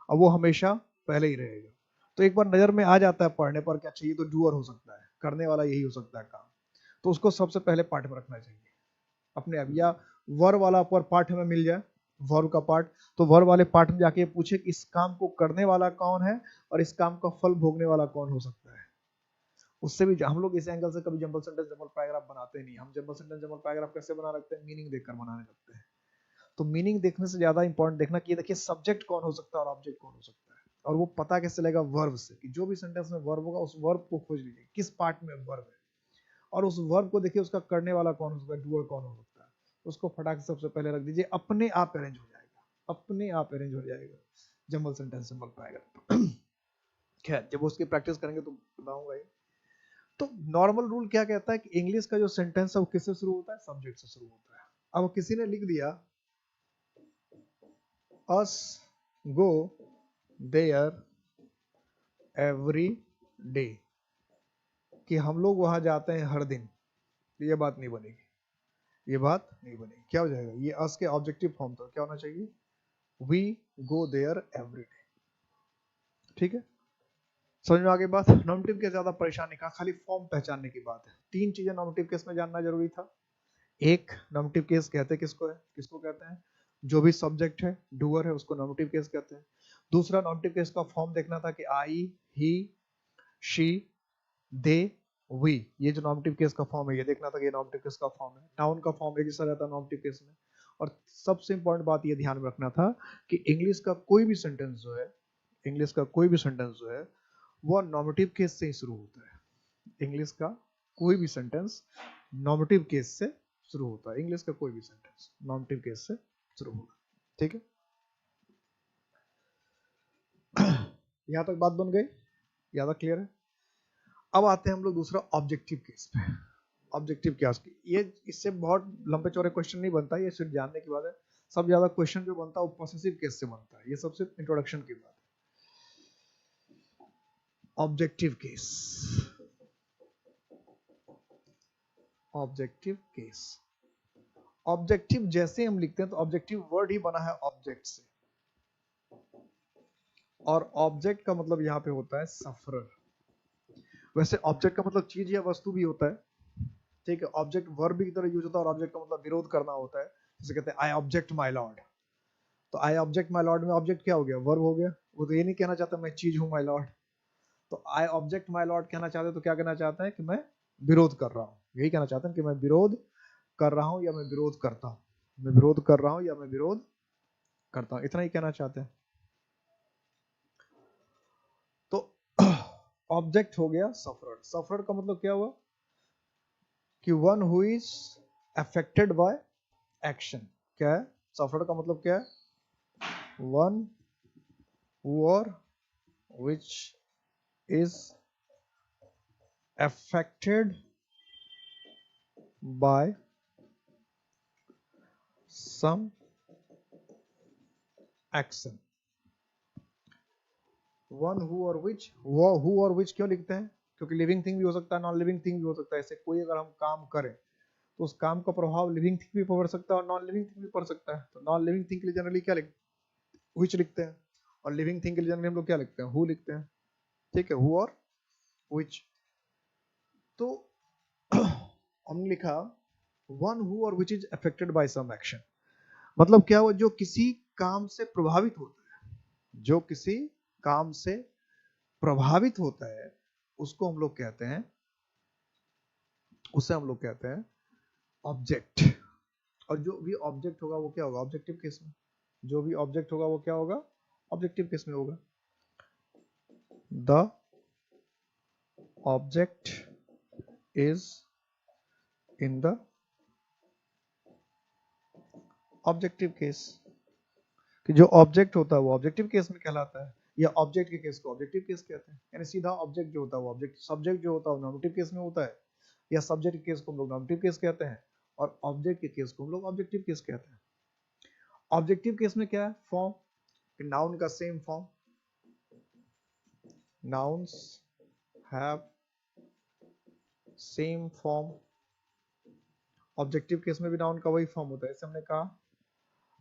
और वो हमेशा पहले ही रहेगा। तो एक बार नजर में आ जाता है पढ़ने पर क्या चाहिए, तो डूअर हो सकता है, करने वाला यही हो सकता है काम, तो उसको सबसे पहले पार्ट में रखना चाहिए अपने आप। या वर वाला पर पार्ट हमें मिल जाए, वर्ब का पार्ट, तो वर्ब वाले पार्ट में जाके पूछे कि इस काम को करने वाला कौन है और इस काम का फल भोगने वाला कौन हो सकता है। उससे भी हम लोग इस एंगल से कभी जंबल सेंटेंस जंबल पैराग्राफ बनाते नहीं। हम जंबल सेंटेंस जंबल पैराग्राफ कैसे बना रखते हैं, मीनिंग देखकर बनाने लगते हैं। तो मीनिंग देखने से ज्यादा इंपॉर्टेंट देखना कि देखिए सब्जेक्ट कौन हो सकता है और ऑब्जेक्ट कौन हो सकता है, और वो पता कैसे चलेगा, वर्ब से। कि जो भी सेंटेंस में वर्ब होगा उस वर्ब को खोज लीजिए किस पार्ट में वर्ब है, और उस वर्ब को देखिए उसका करने वाला कौन हो सकता है, डूअर कौन हो सकता है, उसको फटाक से सबसे पहले रख दीजिए, अपने आप अरेंज हो जाएगा, अपने आप अरेंज हो जाएगा जंबल सेंटेंस जंबल पैराग्राफ। खैर जब उसकी प्रैक्टिस करेंगे तो बताऊंगा ही। तो नॉर्मल रूल क्या कहता है कि इंग्लिश का जो सेंटेंस है वो किससे शुरू होता है, सब्जेक्ट से शुरू होता है। अब किसी ने लिख दिया अस गो देयर एवरी डे, कि हम लोग वहां जाते हैं हर दिन, ये बात नहीं बनेगी, ये बात नहीं बनेगी। क्या हो जाएगा, ये अस के ऑब्जेक्टिव फॉर्म था, क्या होना चाहिए, we go there every day. ठीक है, समझ में आ गई बात। नॉमिनेटिव केस ज्यादा परेशानी का, खाली फॉर्म पहचानने की बात है। 3 चीजें नॉमिनेटिव केस में जानना जरूरी था। एक, नॉमिनेटिव केस कहते किसको है, किसको कहते हैं, जो भी सब्जेक्ट है डूअर है उसको नॉमिनेटिव केस कहते हैं। दूसरा, नॉमिनेटिव केस का फॉर्म देखना था कि आई, ही, शी, दे, वी, ये जो नॉमिनेटिव केस का फॉर्म है ये देखना था कि ये नॉमिनेटिव केस का फॉर्म है। नाउन का फॉर्म एक जैसा रहता है नॉमिनेटिव केस में। और सबसे इंपॉर्टेंट बात ये ध्यान में रखना था कि इंग्लिश का कोई भी सेंटेंस जो है, इंग्लिश का कोई भी सेंटेंस जो है वो नॉमिनेटिव केस से ही शुरू होता है। इंग्लिश का कोई भी सेंटेंस नॉमिनेटिव केस से शुरू होता है। इंग्लिश का कोई भी सेंटेंस नॉमिनेटिव केस से शुरू होगा। ठीक है, यहां तक बात बन गई, यहां तक क्लियर है। अब आते हैं हम लोग दूसरा ऑब्जेक्टिव केस पे। ऑब्जेक्टिव केस की ये इससे बहुत लंबे चौड़े क्वेश्चन नहीं बनता, ये सिर्फ जानने की बात है। सब ज्यादा क्वेश्चन जो बनता है वो पॉसेसिव केस से बनता है, ये सबसे इंट्रोडक्शन की बात है। Objective case, objective case, objective जैसे हम लिखते हैं तो ऑब्जेक्टिव वर्ड ही बना है ऑब्जेक्ट से, और ऑब्जेक्ट का मतलब यहाँ पे होता है सफरर। वैसे ऑब्जेक्ट का मतलब चीज या वस्तु भी होता है, ठीक है। ऑब्जेक्ट वर्ब की तरह यूज होता है, और ऑब्जेक्ट का मतलब विरोध करना होता है। जैसे कहते हैं आई ऑब्जेक्ट माय लॉर्ड, तो आई ऑब्जेक्ट माय लॉर्ड में ऑब्जेक्ट क्या हो गया, वर्ब हो गया। वो तो ये नहीं कहना चाहता मैं चीज हूं माय लॉर्ड। तो आई ऑब्जेक्ट माय लॉर्ड कहना चाहते हैं तो क्या कहना चाहता है कि मैं विरोध कर रहा हूँ, यही कहना चाहते हैं कि मैं विरोध कर रहा हूँ या मैं विरोध करता हूँ, मैं विरोध कर रहा हूँ या मैं विरोध करता हूँ, इतना ही कहना चाहते हैं। तो ऑब्जेक्ट हो गया सफरर। सफरर का मतलब क्या हुआ कि one who is affected by action. क्या है सफरर का मतलब, क्या है, वन हु और which is affected by some action. One who or which, who or विच क्यों लिखते हैं? क्योंकि लिविंग थिंग भी हो सकता है, नॉन लिविंग थिंग भी हो सकता है। ऐसे कोई अगर हम काम करें तो उस काम का प्रभाव लिविंग थिंग भी पड़ सकता है और नॉन लिविंग थिंग भी पड़ सकता है। तो नॉन लिविंग थिंग के लिए जनरली क्या लिखते हैं? विच लिखते हैं, और लिविंग थिंग के लिए जनरली हम लोग क्या लिखते हैं? हु लिखते हैं। ठीक है, हु और विच। तो हमने लिखा one who or which is affected by some action, मतलब क्या हुआ? जो किसी काम से प्रभावित होता है, जो किसी काम से प्रभावित होता है उसको हम लोग कहते हैं, उसे हम लोग कहते हैं ऑब्जेक्ट। और जो भी ऑब्जेक्ट होगा वो क्या होगा? ऑब्जेक्टिव केस में। जो भी ऑब्जेक्ट होगा वो क्या होगा? ऑब्जेक्टिव केस में होगा। The object is in the objective case, कि जो ऑब्जेक्ट होता है वो ऑब्जेक्टिव केस में कहलाता है, या ऑब्जेक्ट के केस को ऑब्जेक्टिव केस कहते हैं। यानी सीधा ऑब्जेक्ट जो होता है वो ऑब्जेक्ट, सब्जेक्ट जो होता है वो नॉमिनेटिव केस में होता है, या सब्जेक्ट के केस को हम लोग नॉमिनेटिव केस कहते हैं, और ऑब्जेक्ट के केस को हम लोग ऑब्जेक्टिव केस कहते हैं। ऑब्जेक्टिव केस में क्या है? फॉर्म, नाउन का same form, nouns have same form। Objective case में भी नाउन का वही फॉर्म होता है। जैसे हमने कहा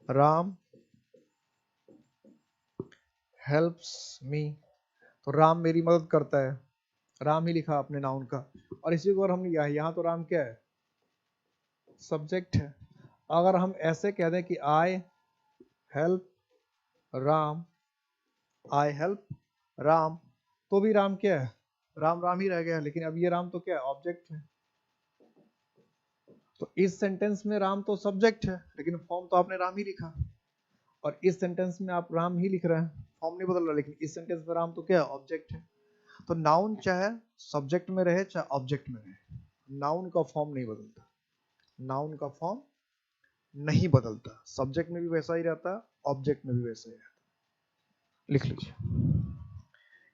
राम हेल्प्स मी, तो राम मेरी मदद करता है, राम ही लिखा आपने नाउन का। और इसी को हमने यहाँ तो राम क्या है? सब्जेक्ट है। अगर हम ऐसे कह दें कि I help Ram, I help Ram, तो भी राम क्या है? राम राम ही रह गया, लेकिन अब ये राम तो क्या है? ऑब्जेक्ट है। तो इस सेंटेंस में राम तो सब्जेक्ट है, लेकिन फॉर्म तो आपने राम ही लिखा, और इस सेंटेंस में आप राम ही लिख रहे हैं, फॉर्म नहीं बदल रहा, लेकिन इस सेंटेंस में राम तो क्या है? ऑब्जेक्ट है। तो नाउन चाहे सब्जेक्ट में रहे चाहे ऑब्जेक्ट में रहे, नाउन का फॉर्म नहीं बदलता, नाउन का फॉर्म नहीं बदलता। सब्जेक्ट में भी वैसा ही रहता है, ऑब्जेक्ट में भी वैसा ही रहता है। लिख लीजिए,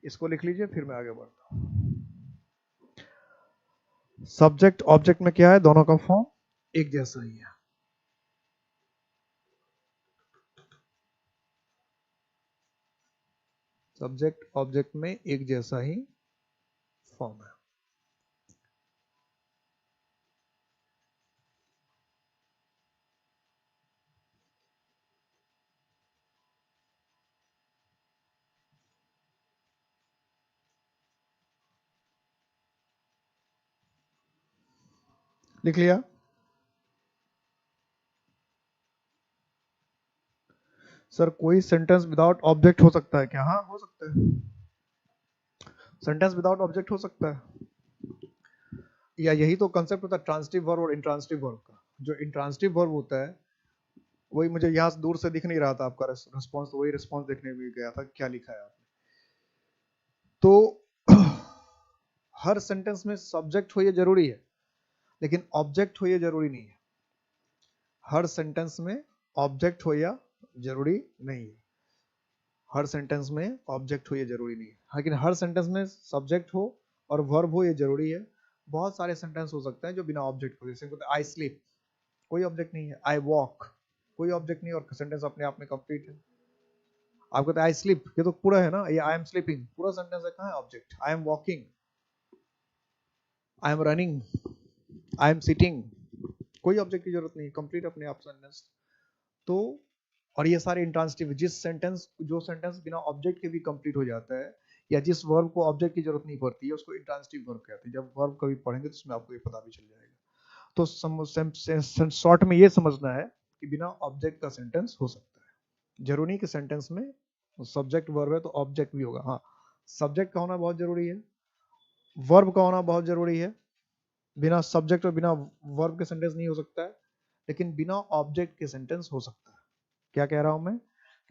इसको लिख लीजिए, फिर मैं आगे बढ़ता हूं। सब्जेक्ट ऑब्जेक्ट में क्या है? दोनों का फॉर्म एक जैसा ही है। सब्जेक्ट ऑब्जेक्ट में एक जैसा ही फॉर्म है। लिख लिया? सर कोई सेंटेंस विदाउट ऑब्जेक्ट हो सकता है क्या? हाँ हो सकता है, सेंटेंस विदाउट ऑब्जेक्ट हो सकता है। या यही तो कंसेप्ट होता है ट्रांसिटिव वर्ब और इंट्रांसिटिव वर्ब का। जो इंट्रांसिटिव वर्ब होता है वही, मुझे यहाँ से दूर से दिख नहीं रहा था आपका रिस्पॉन्स, तो वही रिस्पॉन्स देखने में गया था क्या लिखा है आपने। तो हर सेंटेंस में सब्जेक्ट हो ये जरूरी है, लेकिन ऑब्जेक्ट हो ये जरूरी नहीं है। हर सेंटेंस में ऑब्जेक्ट हो या जरूरी नहीं है, हर सेंटेंस में ऑब्जेक्ट हो ये जरूरी नहीं है, लेकिन हर सेंटेंस में सब्जेक्ट हो और वर्ब हो ये जरूरी है। बहुत सारे सेंटेंस हो सकते हैं जो बिना ऑब्जेक्ट हो, जैसे आई स्लीप, कोई ऑब्जेक्ट नहीं है। आई वॉक, कोई ऑब्जेक्ट नहीं, और सेंटेंस अपने आप में कंप्लीट है। आप कहते हैं आई स्लीप, ये तो पूरा है ना, ये आई एम स्लीपिंग पूरा सेंटेंस है, कहाँ है object? I am walking, I am running, I am sitting, कोई ऑब्जेक्ट की जरूरत नहीं, कंप्लीट अपने आप सेंटेंस। तो और ये सारे इंट्रांसिटिव, जिस सेंटेंस, जो सेंटेंस बिना ऑब्जेक्ट के भी कंप्लीट हो जाता है, या जिस वर्ब को ऑब्जेक्ट की जरूरत नहीं पड़ती है, उसको इंट्रांसिटिव वर्ब कहते हैं। जब वर्ब कभी पढ़ेंगे तो उसमें आपको ये पता भी चल जाएगा। तो शॉर्ट में ये समझना है कि बिना ऑब्जेक्ट का सेंटेंस हो सकता है। जरूरी नहीं कि सेंटेंस में सब्जेक्ट वर्ब है तो ऑब्जेक्ट भी होगा। हाँ, सब्जेक्ट का होना बहुत जरूरी है, वर्ब का होना बहुत जरूरी है। बिना सब्जेक्ट और बिना वर्ब के सेंटेंस नहीं हो सकता है, लेकिन बिना ऑब्जेक्ट के सेंटेंस हो सकता है। क्या कह रहा हूं मैं?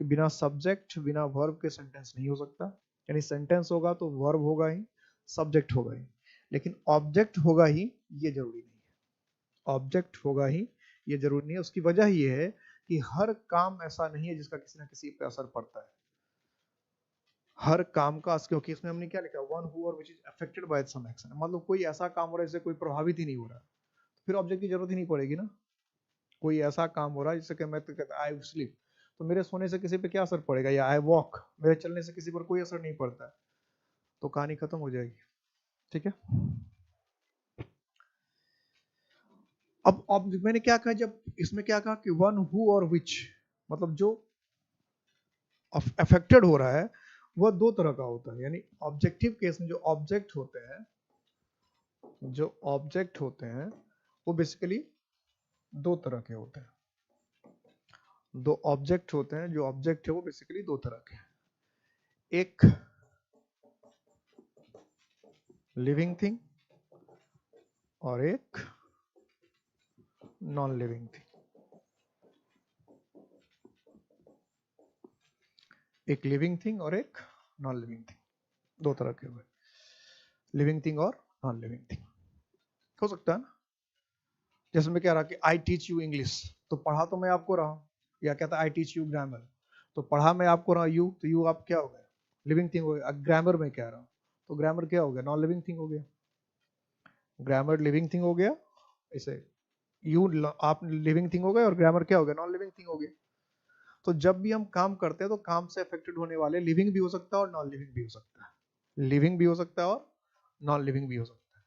कि बिना सब्जेक्ट बिना वर्ब के सेंटेंस नहीं हो सकता। यानी सेंटेंस होगा तो वर्ब होगा ही, सब्जेक्ट होगा ही, लेकिन ऑब्जेक्ट होगा ही ये जरूरी नहीं है। ऑब्जेक्ट होगा ही ये जरूरी नहीं है। उसकी वजह ये है कि हर काम ऐसा नहीं है जिसका किसी ना किसी पे असर पड़ता है। हर काम का, क्योंकि इसमें हमने क्या लिखा, one who or which is affected by some action, मतलब कोई ऐसा काम हो रहा है जिससे कोई प्रभावित ही नहीं हो रहा, फिर ऑब्जेक्ट की जरूरत ही नहीं पड़ेगी ना। कोई ऐसा काम हो रहा है जिससे कि मैं तो कहता आई स्लीप, तो मेरे सोने से किसी पे क्या असर पड़ेगा, या आई वॉक, मेरे चलने से किसी पर कोई असर नहीं पड़ता है, तो कहानी खत्म हो जाएगी। ठीक है। अब मैंने क्या कहा, जब इसमें क्या कहा कि वन हु और विच, मतलब जो अफेक्टेड हो रहा है वह दो तरह का होता है, यानी ऑब्जेक्टिव केस में जो ऑब्जेक्ट होते हैं, जो ऑब्जेक्ट होते हैं वो बेसिकली दो तरह के होते हैं। दो ऑब्जेक्ट होते हैं, जो ऑब्जेक्ट है वो बेसिकली दो तरह के हैं। एक लिविंग थिंग और एक नॉन लिविंग थिंग। एक लिविंग थिंग और एक नॉन लिविंग थिंग, दो तरह के हुए, लिविंग थिंग और नॉन लिविंग थिंग। हो सकता है ना, जैसे मैं कह रहा कि आई टीच यू इंग्लिश, तो पढ़ा तो मैं आपको रहा हूं, या कहता आई टीच यू ग्रामर, तो पढ़ा मैं आपको रहा यू, तो यू आप क्या हो गया, लिविंग थिंग हो गया। ग्रामर में कह रहा हूं, तो ग्रामर क्या हो गया, नॉन लिविंग थिंग हो गया। ग्रामर लिविंग थिंग हो गया, इसे यू आप लिविंग थिंग हो गए, और ग्रामर क्या हो गया, नॉन लिविंग थिंग हो गया। तो जब भी हम काम करते हैं तो काम से अफेक्टेड होने वाले लिविंग भी हो सकता है और नॉन लिविंग भी हो सकता है, लिविंग भी हो सकता है और नॉन लिविंग भी हो सकता है।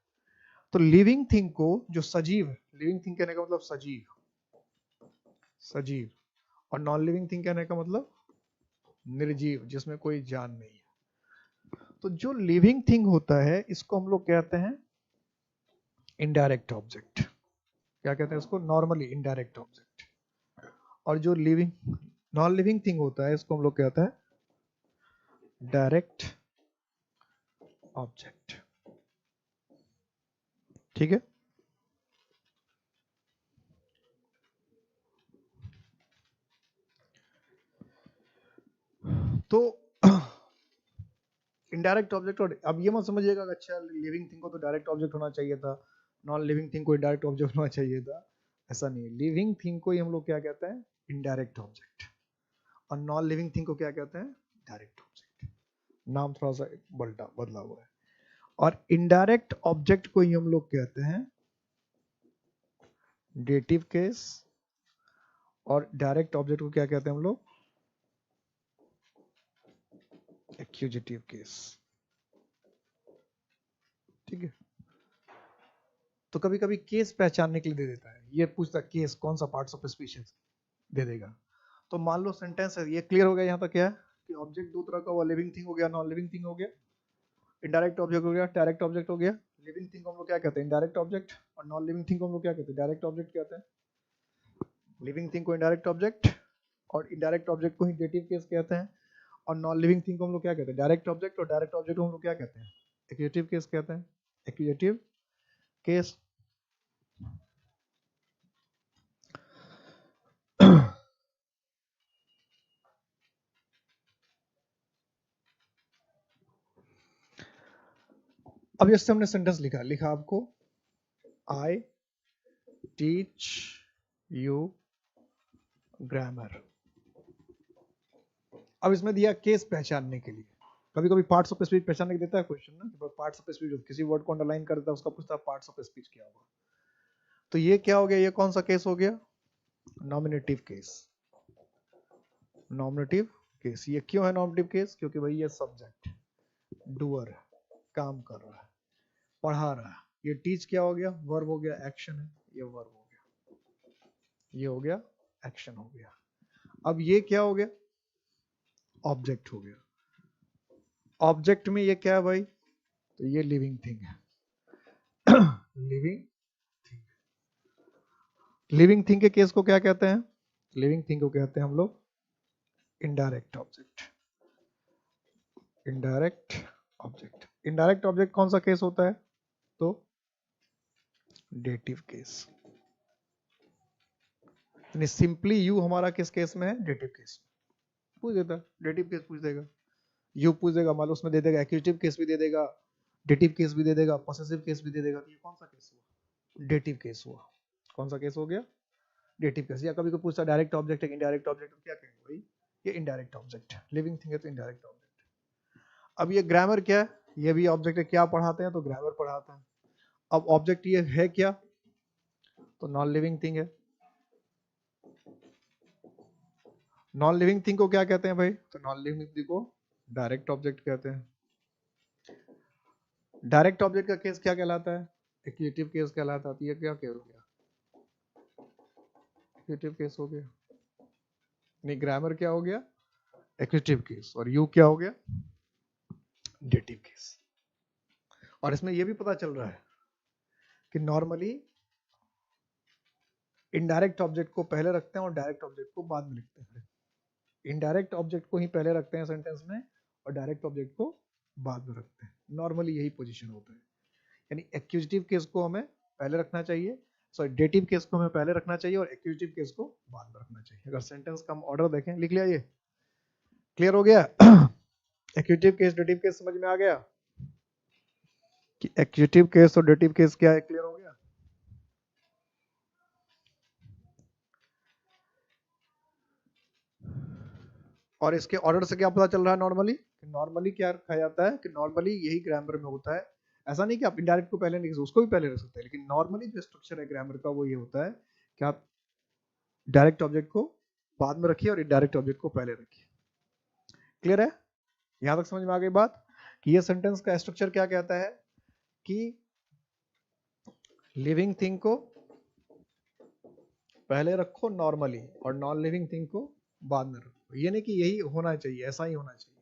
तो लिविंग थिंग को, जो सजीव है, लिविंग थिंग कहने का मतलब सजीव, सजीव, और नॉन लिविंग थिंग कहने का मतलब निर्जीव, जिसमें कोई जान नहीं है। तो जो लिविंग थिंग होता है इसको हम लोग कहते हैं इनडायरेक्ट ऑब्जेक्ट। क्या कहते हैं उसको, नॉर्मली इनडायरेक्ट ऑब्जेक्ट। और जो लिविंग नॉन लिविंग थिंग होता है इसको हम लोग कहते हैं डायरेक्ट ऑब्जेक्ट। ठीक है। तो इनडायरेक्ट ऑब्जेक्ट, और अब ये मत समझिएगा कि अच्छा लिविंग थिंग को तो डायरेक्ट ऑब्जेक्ट होना चाहिए था, नॉन लिविंग थिंग को इनडायरेक्ट ऑब्जेक्ट होना चाहिए था, ऐसा नहीं है। लिविंग थिंग को ही हम लोग क्या कहते हैं, इनडायरेक्ट ऑब्जेक्ट, और नॉन लिविंग थिंग को क्या कहते हैं, डायरेक्ट ऑब्जेक्ट। नाम थोड़ा सा बदला हुआ है। और इनडायरेक्ट ऑब्जेक्ट को ही हम लोग कहते हैं डेटिव केस, और डायरेक्ट ऑब्जेक्ट को क्या कहते हैं हम लोग, एक्यूजेटिव केस। ठीक है। तो कभी कभी केस पहचानने के लिए दे देता है, ये पूछता केस कौन सा पार्ट्स ऑफ स्पीशीज दे देगा। तो मान लो सेंटेंस है, ये क्लियर हो गया यहाँ तक क्या है कि ऑब्जेक्ट दो तरह का हुआ, लिविंग थिंग हो गया, नॉन लिविंग थिंग हो गया, इनडायरेक्ट ऑब्जेक्ट हो गया, डायरेक्ट ऑब्जेक्ट हो गया। लिविंग थिंग को हम लोग क्या कहते हैं, इनडायरेक्ट ऑब्जेक्ट, और नॉन लिविंग थिंग को हम लोग क्या कहते हैं, डायरेक्ट ऑब्जेक्ट कहते हैं। लिविंग थिंग को इनडायरेक्ट ऑब्जेक्ट, और इनडायरेक्ट ऑब्जेक्ट को ही डेटिव केस कहते हैं, और नॉन लिविंग थिंग को हम लोग क्या कहते हैं, डायरेक्ट ऑब्जेक्ट, और डायरेक्ट ऑब्जेक्ट को हम लोग क्या कहते हैं, एक्यूजेटिव केस कहते हैं, एक्यूजेटिव केस। अब जैसे हमने सेंटेंस लिखा लिखा आपको आई टीच यू ग्रामर। अब इसमें दिया केस पहचानने के लिए, कभी कभी पार्ट्स ऑफ स्पीच पहचानने के देता है क्वेश्चन ना, पार्ट्स ऑफ स्पीच, किसी वर्ड को अंडरलाइन कर देता है उसका पूछता है पार्ट्स ऑफ स्पीच क्या होगा। तो ये क्या हो गया, ये कौन सा केस हो गया, नॉमिनेटिव केस। नॉमिनेटिव केस, ये क्यों है नॉमिनेटिव केस, क्योंकि भाई ये सब्जेक्ट डूअर है, काम कर रहा है, पढ़ा रहा है। ये टीच क्या हो गया, वर्ब हो गया, एक्शन है, ये वर्ब हो गया, ये हो गया एक्शन हो गया। अब ये क्या हो गया, ऑब्जेक्ट हो गया। ऑब्जेक्ट में ये क्या है भाई, तो ये लिविंग थिंग है। लिविंग थिंग, लिविंग थिंग के केस को क्या कहते हैं, लिविंग थिंग को कहते हैं हम लोग indirect object. Indirect object, indirect object कौन सा केस होता है, तो डेटिव केस। यानी सिंपली यू हमारा किस केस में है, डेटिव केस। पूछ देता, डेटिव केस पूछ देगा, यू पूछ देगा, मान लो उसमें दे देगा एक्यूजेटिव केस भी दे देगा, डेटिव केस भी दे देगा, पॉसेसिव केस भी दे देगा, तो ये कौन सा केस हुआ, डेटिव केस हुआ। कौन सा केस हो गया, डेटिव केस। या कभी कोई पूछता डायरेक्ट ऑब्जेक्ट है इनडायरेक्ट ऑब्जेक्ट, क्या कहेंगे भाई, ये इनडायरेक्ट ऑब्जेक्ट है, लिविंग थिंग है तो इनडायरेक्ट ऑब्जेक्ट। अब ये ग्रामर क्या है, ये भी ऑब्जेक्ट है, क्या पढ़ाते हैं तो ग्रामर पढ़ाते हैं। अब ऑब्जेक्ट ये है क्या, तो नॉन लिविंग थिंग है। नॉन लिविंग थिंग को क्या कहते हैं भाई, तो नॉन लिविंग थिंग को डायरेक्ट ऑब्जेक्ट कहते हैं। डायरेक्ट ऑब्जेक्ट का केस क्या कहलाता है, एक्विजिटिव केस कहलाता है। ये क्या केस हो गया, एक्विजिटिव केस हो गया, नहीं ग्रामर क्या हो गया, एक्विजिटिव केस, और यू क्या हो गया, डेटिव केस। और इसमें यह भी पता चल रहा है कि नॉर्मली इनडायरेक्ट ऑब्जेक्ट को पहले रखते हैं और डायरेक्ट ऑब्जेक्ट को बाद में लिखते हैं। इनडायरेक्ट ऑब्जेक्ट को ही पहले रखते हैं सेंटेंस में और डायरेक्ट ऑब्जेक्ट को बाद में रखते हैं। नॉर्मली यही पोजीशन होता है, यानी एक्यूजिटिव केस को हमें पहले रखना चाहिए, सॉरी डेटिव केस को हमें पहले रखना चाहिए और एक्यूजिटिव केस को बाद में रखना चाहिए। अगर सेंटेंस का हम ऑर्डर देखें, लिख लिया, ये क्लियर हो गया। एक्यूजिटिव केस डेटिव केस समझ में आ गया कि एक्यूजिटिव केस और डेटिव केस क्या है, क्लियर हो गया। और इसके ऑर्डर से क्या पता चल रहा है, नॉर्मली क्या रखा जाता है कि नॉर्मली यही ग्रामर में होता है। ऐसा नहीं कि आप इनडायरेक्ट को पहले नहीं, उसको भी पहले रख सकते हैं, लेकिन नॉर्मली जो स्ट्रक्चर है ग्रामर का वो ये होता है कि आप डायरेक्ट ऑब्जेक्ट को बाद में रखिए और इनडायरेक्ट ऑब्जेक्ट को पहले रखिए। क्लियर है, यहां तक समझ में आ गई बात कि ये सेंटेंस का स्ट्रक्चर क्या कहता है कि लिविंग थिंग को पहले रखो नॉर्मली और नॉन लिविंग थिंग को बाद में रखो। ये नहीं कि यही होना चाहिए, ऐसा ही होना चाहिए।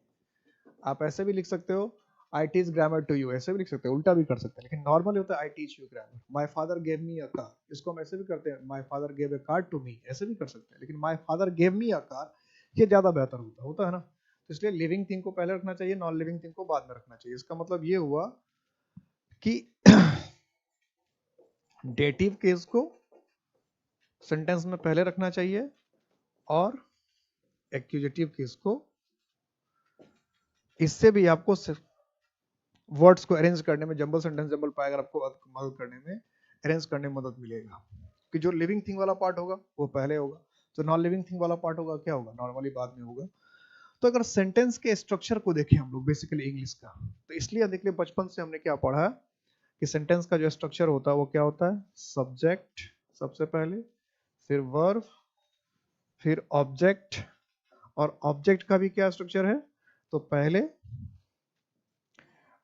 आप ऐसे भी लिख सकते हो, I teach grammar to you, ऐसे भी लिख सकते हो, उल्टा भी कर सकते हैं, लेकिन नॉर्मली होता है I teach you grammar. My father gave me a car, इसको हम ऐसे भी करते हैं, my father gave a car to me, ऐसे भी कर सकते हैं, लेकिन my father gave me a car ये ज्यादा बेहतर होता है ना। तो इसलिए लिविंग थिंग को पहले रखना चाहिए, नॉन लिविंग थिंग को बाद में रखना चाहिए। इसका मतलब ये हुआ कि डेटिव केस को सेंटेंस में पहले रखना चाहिए और एक्यूजेटिव केस को, इससे भी आपको वर्ड्स को अरेंज करने में, जंबल सेंटेंस, जंबल पैराग्राफ आपको मदद करने में, अरेंज करने में मदद मिलेगा। कि जो लिविंग थिंग वाला पार्ट होगा वो पहले होगा, जो नॉन लिविंग थिंग वाला पार्ट होगा क्या होगा, नॉर्मली बाद में होगा। तो अगर सेंटेंस के स्ट्रक्चर को देखें हम लोग बेसिकली इंग्लिश का, तो इसलिए देखिए बचपन से हमने क्या पढ़ा कि सेंटेंस का जो स्ट्रक्चर होता है वो क्या होता है, सब्जेक्ट सबसे पहले, फिर वर्ब, फिर ऑब्जेक्ट, और ऑब्जेक्ट का भी क्या स्ट्रक्चर है, तो पहले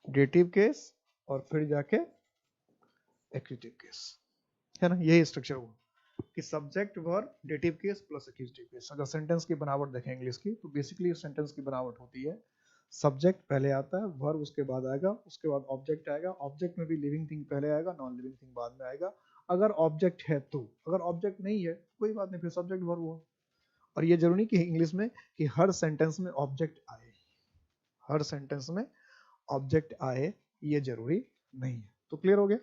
डेटिव केस और फिर जाके एक्यूजिटिव केस, है ना। यही स्ट्रक्चर हुआ कि subject verb dative case plus accusative case. अगर सेंटेंस की बनावट देखें इंग्लिश की, तो बेसिकली सेंटेंस की बनावट होती है सब्जेक्ट पहले आता है, वर्ब उसके बाद आएगा, उसके बाद ऑब्जेक्ट आएगा, ऑब्जेक्ट में भी लिविंग थिंग पहले आएगा, नॉन लिविंग थिंग बाद में आएगा अगर ऑब्जेक्ट है तो। अगर ऑब्जेक्ट नहीं है कोई बात नहीं, फिर सब्जेक्ट वर्ब हुआ। और ये जरूरी कि इंग्लिश में कि हर सेंटेंस में ऑब्जेक्ट आए, हर सेंटेंस में ऑब्जेक्ट आए, ये जरूरी नहीं है। तो क्लियर हो गया।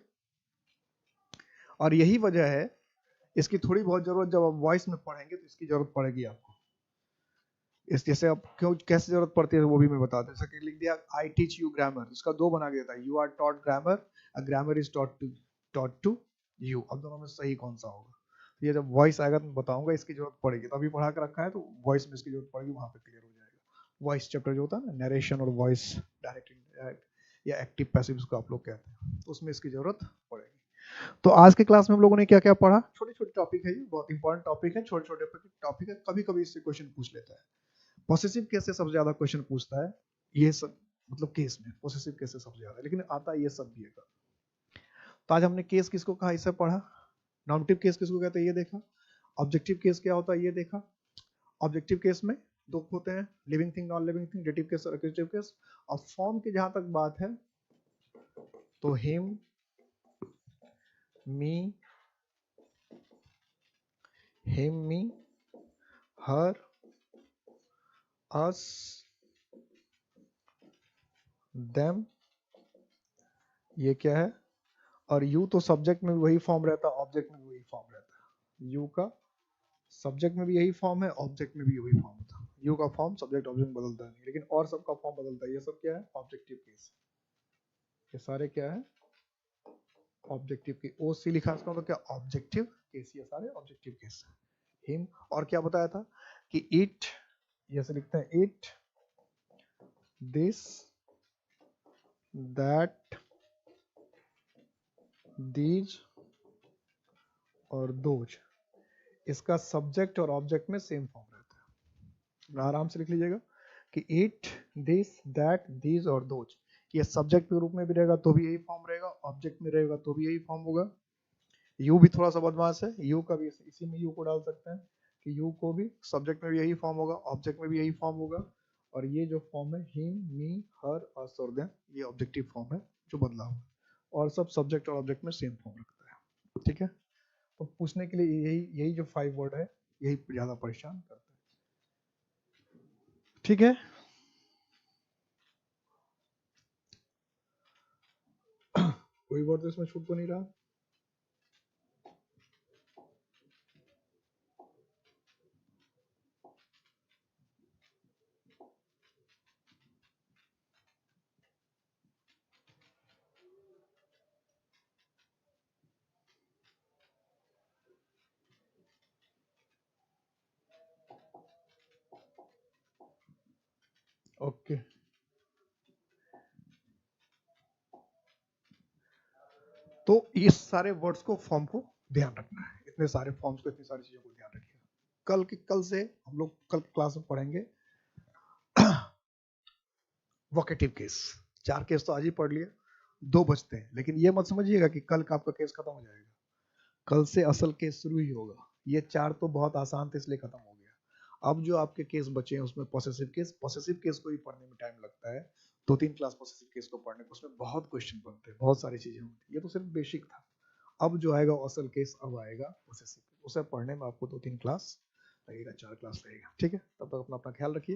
और यही वजह है इसकी थोड़ी बहुत जरूरत, जब आप वॉइस में पढ़ेंगे तो इसकी जरूरत पड़ेगी आपको। इस जैसे अब क्यों कैसे जरूरत पड़ती है वो भी मैं बता दूं। जैसे कि लिख दिया आई टीच यू ग्रामर, इसका दो बना के देता है, you are taught grammar, a grammar is taught to you. अब दोनों में सही कौन सा होगा, तो ये जब वॉइस आएगा तो मैं बताऊंगा इसकी जरूरत पड़ेगी। तो अभी पढ़ा कर रखा है तो वॉइस में इसकी जरूरत पड़ेगी, वहां पे क्लियर हो जाएगा। वॉइस चैप्टर जो होता है ना, नरेशन और वॉइस, डायरेक्ट इनडायरेक्ट या एक्टिव पैसिव जिसको आप लोग कहते हैं, तो उसमें इसकी जरूरत पड़ेगी। तो आज के क्लास में हम लोगों ने क्या क्या पढ़ा, छोटे छोटे टॉपिक है, ये बहुत इंपॉर्टेंट टॉपिक है, छोटे छोटे टॉपिक है, कभी कभी इससे क्वेश्चन पूछ लेता है। पॉसेसिव केस से सबसे ज्यादा क्वेश्चन पूछता है, ये सब मतलब केस में पॉसेसिव केस से सबसे ज्यादा, लेकिन आता ये सब भी है। तो आज हमने केस किसको कहा, इसे पढ़ा। नॉमिनेटिव केस किसको कहते हैं ये देखा। ऑब्जेक्टिव केस क्या होता है ये देखा। ऑब्जेक्टिव केस में दो होते हैं, living thing, non living thing, dative case और एक्यूजिटिव केस। और फॉर्म की जहां तक बात है तो हिम, मी, हिम, मी, हर, अस, देम, ये क्या है। और यू तो सब्जेक्ट में भी वही फॉर्म रहता है, ऑब्जेक्ट में भी वही फॉर्म रहता है। यू का सब्जेक्ट में भी यही फॉर्म है, ऑब्जेक्ट में भी वही फॉर्म होता है। यू का फॉर्म सब्जेक्ट ऑब्जेक्ट बदलता नहीं, लेकिन और सबका फॉर्म बदलता है। ये सब क्या है, ऑब्जेक्टिव केस, ये सारे क्या है, ऑब्जेक्टिव के। ओ सी लिखा इसका मतलब क्या, ऑब्जेक्टिव केस, ये सारे ऑब्जेक्टिव केस। हिम, और क्या बताया था कि इट, ये से लिखते हैं इट, दिस, दैट, दीज और दोज, इसका सब्जेक्ट और ऑब्जेक्ट में सेम फॉर्म रहता है। आराम से लिख लीजिएगा कि इट, दिस, दैट, दीज और दोज, ये सब्जेक्ट के रूप में भी रहेगा तो भी यही फॉर्म रहेगा, ऑब्जेक्ट में रहेगा तो भी यही फॉर्म होगा। यू भी थोड़ा सा बदमाश है, यू का भी इसी में यू को डाल सकते हैं कि यू को भी सब्जेक्ट में भी यही फॉर्म होगा, ऑब्जेक्ट में भी यही फॉर्म होगा, और ये जो फॉर्म है हिम, मी, हर, अस और देम, ये ऑब्जेक्टिव फॉर्म है जो बदला हुआ, और सब सब्जेक्ट और ऑब्जेक्ट में सेम फॉर्म रखता है। ठीक है, तो पूछने के लिए यही यही जो 5 वर्ड है यही ज्यादा परेशान करता है। ठीक है, कोई वर्ड तो इसमें छूट तो नहीं रहा। ओके, तो इस सारे वर्ड्स को, फॉर्म को ध्यान रखना है, इतने सारे फॉर्म्स को, इतनी सारी चीजों को ध्यान रखिएगा। कल से हम लोग कल क्लास में पढ़ेंगे वोकेटिव केस। 4 केस तो आज ही पढ़ लिए, 2 बचते हैं, लेकिन ये मत समझिएगा कि कल का आपका केस खत्म हो जाएगा। कल से असल केस शुरू ही होगा। ये 4 तो बहुत आसान थे इसलिए खत्म हो गया। अब जो आपके केस बचे हैं उसमें पॉसेसिव केस को भी पढ़ने में टाइम लगता है। 2-3 क्लास पॉसेसिव केस को पढ़ने को, उसमें बहुत क्वेश्चन बनते हैं, बहुत सारी चीजें होती है। ये तो सिर्फ बेसिक था। अब जो आएगा असल केस, अब आएगा पॉसेसिव, उसे पढ़ने में आपको 2-3 क्लास लगेगा, 4 क्लास लगेगा। ठीक है, तब तक अपना ख्याल रखिए।